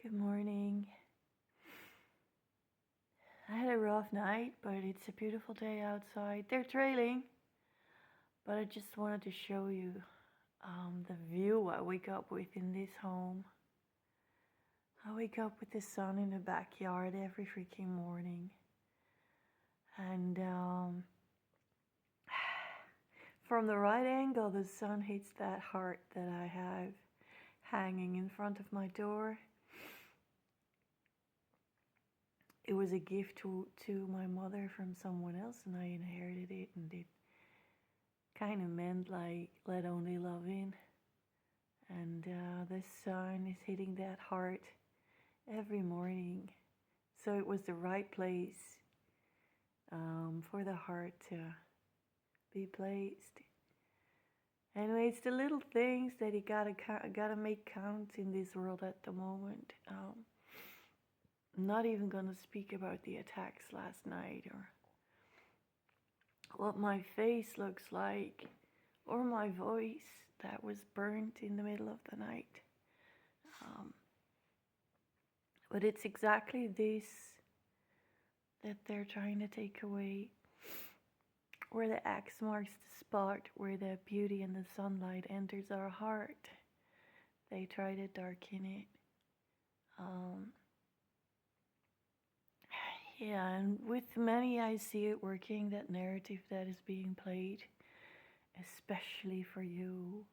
Good morning. I had a rough night, but it's a beautiful day outside. They're trailing, but I just wanted to show you the view I wake up with in this home. I wake up with the sun in the backyard every freaking morning. And from the right angle, the sun hits that heart that I have hanging in front of my door. It was a gift to my mother from someone else, and I inherited it, and it kind of meant like let only love in. And the sun is hitting that heart every morning, so it was the right place for the heart to be placed. Anyway, it's the little things that you gotta make count in this world at the moment. I'm not even gonna speak about the attacks last night or what my face looks like or my voice that was burnt in the middle of the night. But it's exactly this that they're trying to take away, where the axe marks the spot where the beauty and the sunlight enters our heart. They try to darken it. Yeah, and with many I see it working, that narrative that is being played, especially for you.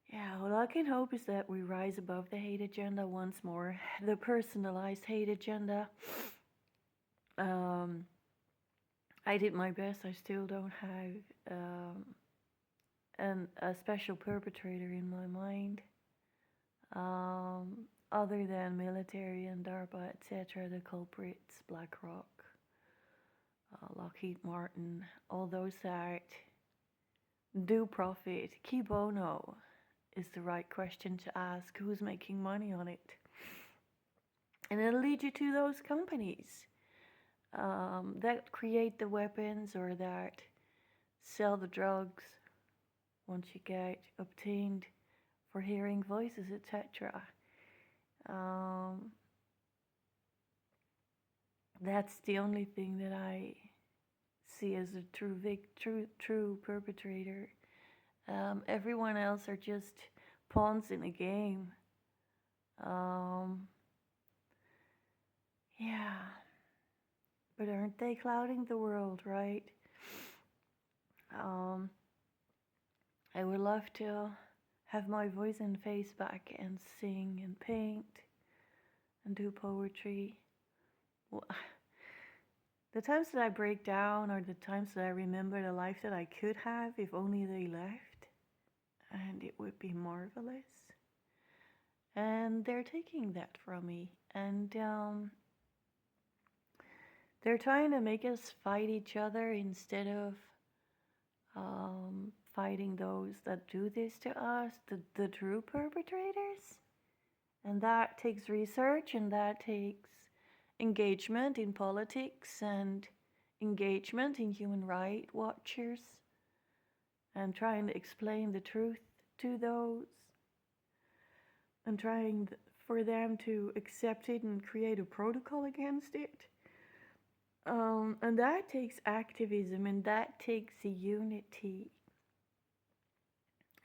Yeah, all I can hope is that we rise above the hate agenda once more, the personalized hate agenda. I did my best. I still don't have a special perpetrator in my mind, other than military and DARPA, etc., the culprits, BlackRock, Lockheed Martin, all those that do profit. Qui bono is the right question to ask. Who's making money on it? And it'll lead you to those companies that create the weapons or that sell the drugs once you get obtained for hearing voices, etc. That's the only thing that I see as a true perpetrator. Everyone else are just pawns in a game. Yeah, but aren't they clouding the world, right? I would love to have my voice and face back and sing and paint and do poetry. Well, the times that I break down are the times that I remember the life that I could have if only they left, and it would be marvelous. And they're taking that from me, and they're trying to make us fight each other instead of fighting those that do this to us, the true perpetrators. And that takes research, and that takes engagement in politics and engagement in human rights watchers, and trying to explain the truth to those, and trying for them to accept it and create a protocol against it. And that takes activism, and that takes unity.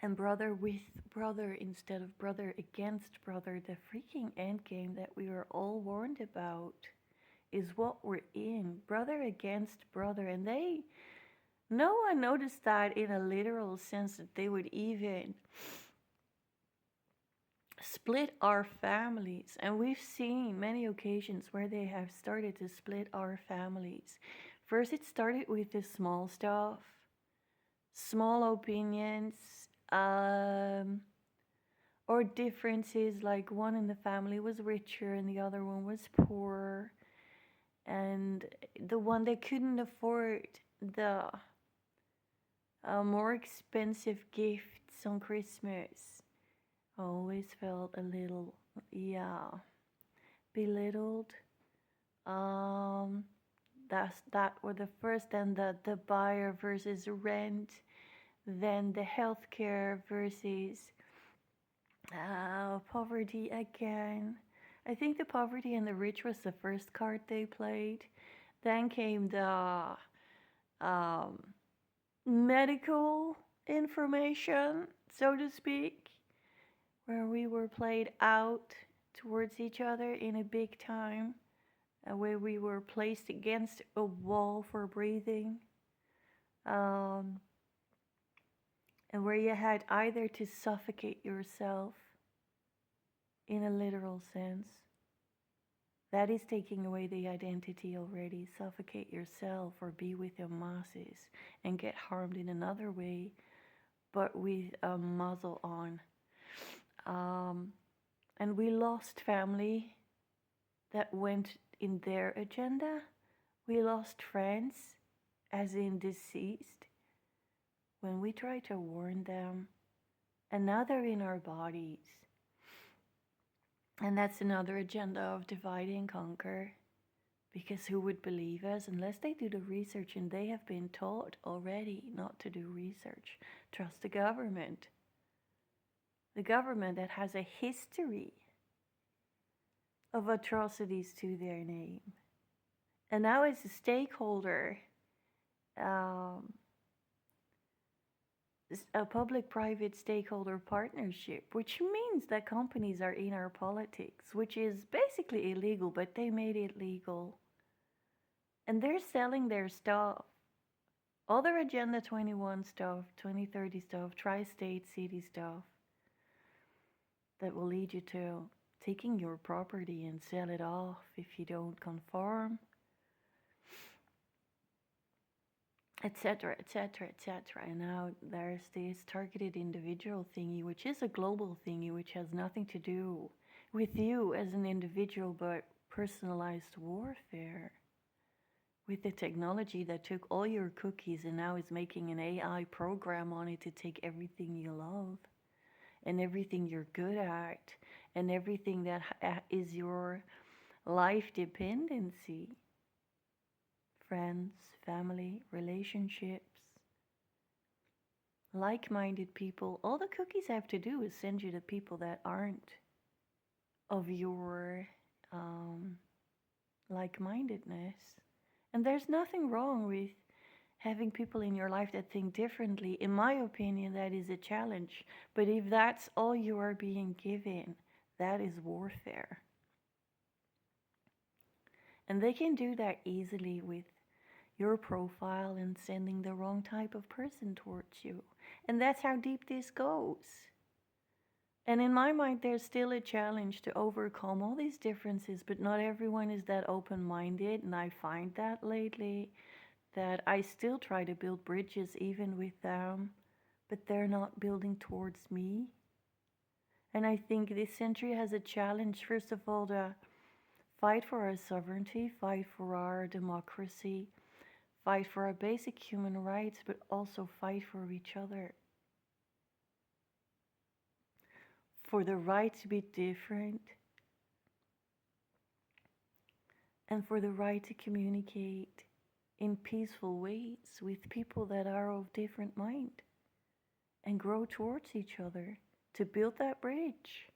And brother with brother instead of brother against brother, the freaking endgame that we were all warned about is what we're in. Brother against brother. And no one noticed that in a literal sense, that they would even split our families. And we've seen many occasions where they have started to split our families. First, it started with the small stuff, small opinions, or differences, like one in the family was richer and the other one was poorer, and the one that couldn't afford the more expensive gifts on Christmas always felt a little, belittled. That were the first, and the buyer versus rent, then the healthcare versus Poverty again. I think the poverty and the rich was the first card they played. Then came the um, medical information, so to speak, where we were played out towards each other in a big time, where we were placed against a wall for breathing, um, and where you had either to suffocate yourself in a literal sense. That is taking away the identity already. Suffocate yourself or be with the masses and get harmed in another way, but with a muzzle on. And we lost family that went in their agenda. We lost friends, as in deceased, when we tried to warn them. And now they're in our bodies. And that's another agenda of divide and conquer. Because who would believe us unless they do the research, and they have been taught already not to do research. Trust the government. The government that has a history of atrocities to their name. And now as a stakeholder, a public-private stakeholder partnership, which means that companies are in our politics, which is basically illegal, but they made it legal. And they're selling their stuff. All their Agenda 21 stuff, 2030 stuff, tri-state city stuff that will lead you to taking your property and sell it off if you don't conform, etc., etc., etc. And now there's this targeted individual thingy, which is a global thingy, which has nothing to do with you as an individual, but personalized warfare with the technology that took all your cookies and now is making an AI program on it to take everything you love and everything you're good at and everything that is your life dependency. Friends, family, relationships, like-minded people. All the cookies have to do is send you the people that aren't of your like-mindedness. And there's nothing wrong with having people in your life that think differently. In my opinion, that is a challenge. But if that's all you are being given, that is warfare. And they can do that easily with your profile and sending the wrong type of person towards you. And that's how deep this goes. And in my mind, there's still a challenge to overcome all these differences, but not everyone is that open-minded. And I find that lately, that I still try to build bridges even with them, but they're not building towards me. And I think this century has a challenge, first of all, to fight for our sovereignty, fight for our democracy, fight for our basic human rights, but also fight for each other. For the right to be different, and for the right to communicate in peaceful ways with people that are of different mind and grow towards each other, to build that bridge,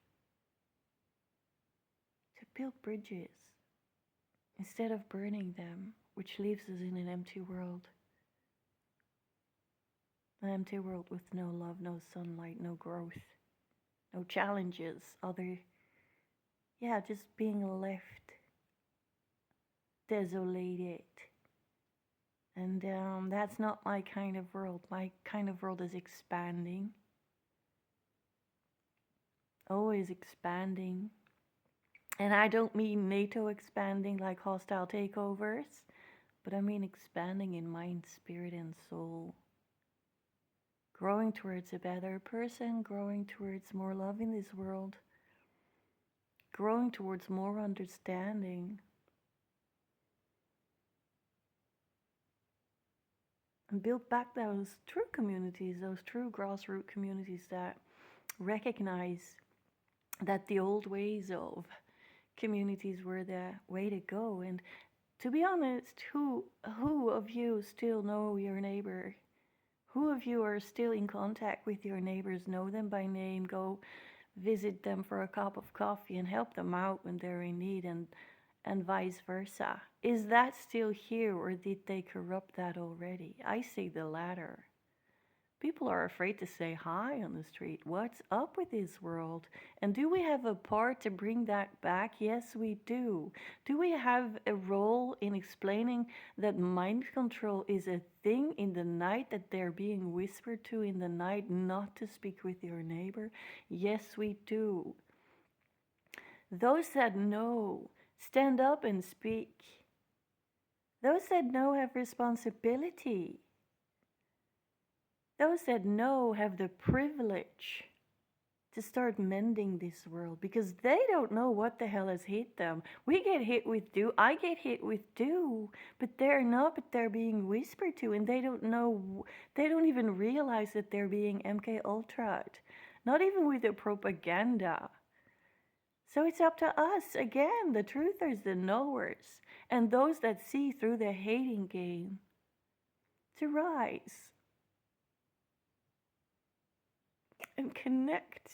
to build bridges instead of burning them, which leaves us in an empty world. An empty world with no love, no sunlight, no growth, no challenges, just being left desolated. And that's not my kind of world. My kind of world is expanding. Always expanding. And I don't mean NATO expanding like hostile takeovers, but I mean expanding in mind, spirit, and soul. Growing towards a better person, growing towards more love in this world, growing towards more understanding. And build back those true communities, those true grassroots communities that recognize that the old ways of communities were the way to go. And to be honest, who of you still know your neighbor? Who of you are still in contact with your neighbors, know them by name, go visit them for a cup of coffee and help them out when they're in need, and vice versa. Is that still here, or did they corrupt that already? I say the latter. People are afraid to say hi on the street. What's up with this world? And do we have a part to bring that back? Yes, we do. Do we have a role in explaining that mind control is a thing in the night, that they're being whispered to in the night not to speak with your neighbor? Yes, we do. Those that know, stand up and speak. Those that know have responsibility. Those that know have the privilege to start mending this world, because they don't know what the hell has hit them. We get hit with do, I get hit with do, but they're being whispered to, and they don't know, they don't even realize that they're being MK Ultra'd. Not even with the propaganda. So it's up to us, again, the truthers, the knowers, and those that see through the hating game, to rise and connect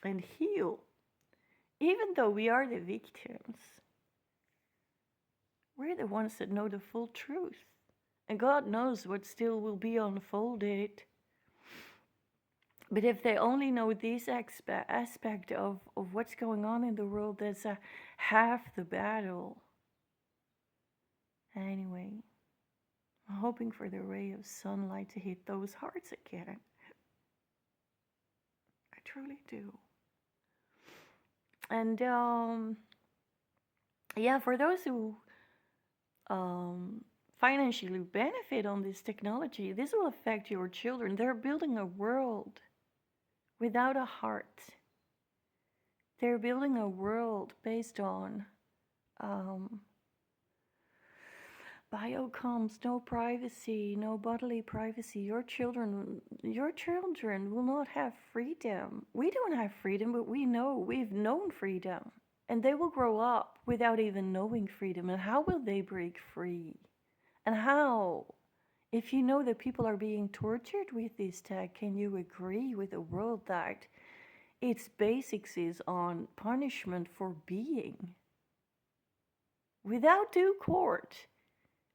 and heal. Even though we are the victims, we're the ones that know the full truth. And God knows what still will be unfolded. But if they only know this aspect of what's going on in the world, that's half the battle. Anyway, I'm hoping for the ray of sunlight to hit those hearts again. I truly do. And yeah, for those who financially benefit on this technology, this will affect your children. They're building a world without a heart. They're building a world based on biocoms, no privacy, no bodily privacy. Your children will not have freedom. We don't have freedom, but we've known freedom. And they will grow up without even knowing freedom. And how will they break free? And how? If you know that people are being tortured with this tech, can you agree with a world that its basics is on punishment for being? Without due court,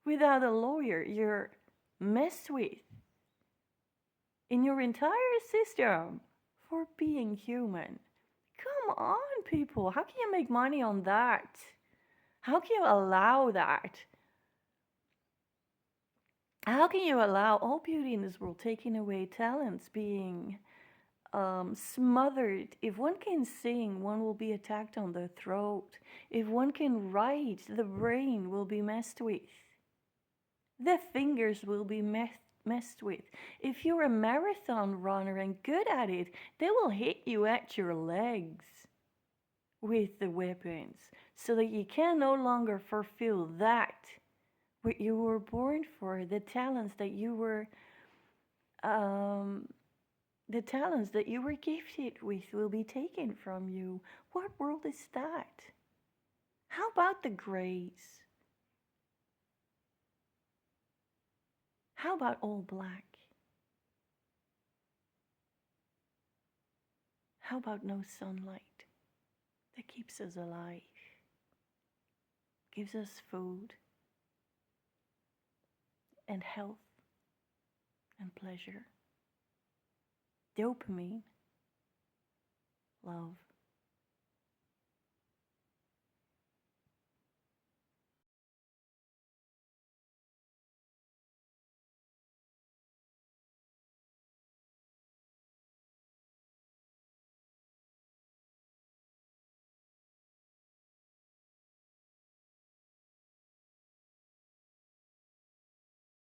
without a lawyer, you're messed with in your entire system for being human. Come on, people. How can you make money on that? How can you allow that? How can you allow all beauty in this world taking away talents, being smothered? If one can sing, one will be attacked on the throat. If one can write, the brain will be messed with. The fingers will be messed with. If you're a marathon runner and good at it, they will hit you at your legs with the weapons, so that you can no longer fulfill that what you were born for. The talents that you were gifted with will be taken from you. What world is that? How about the grays? How about all black? How about no sunlight that keeps us alive, gives us food and health and pleasure? Dopamine, love.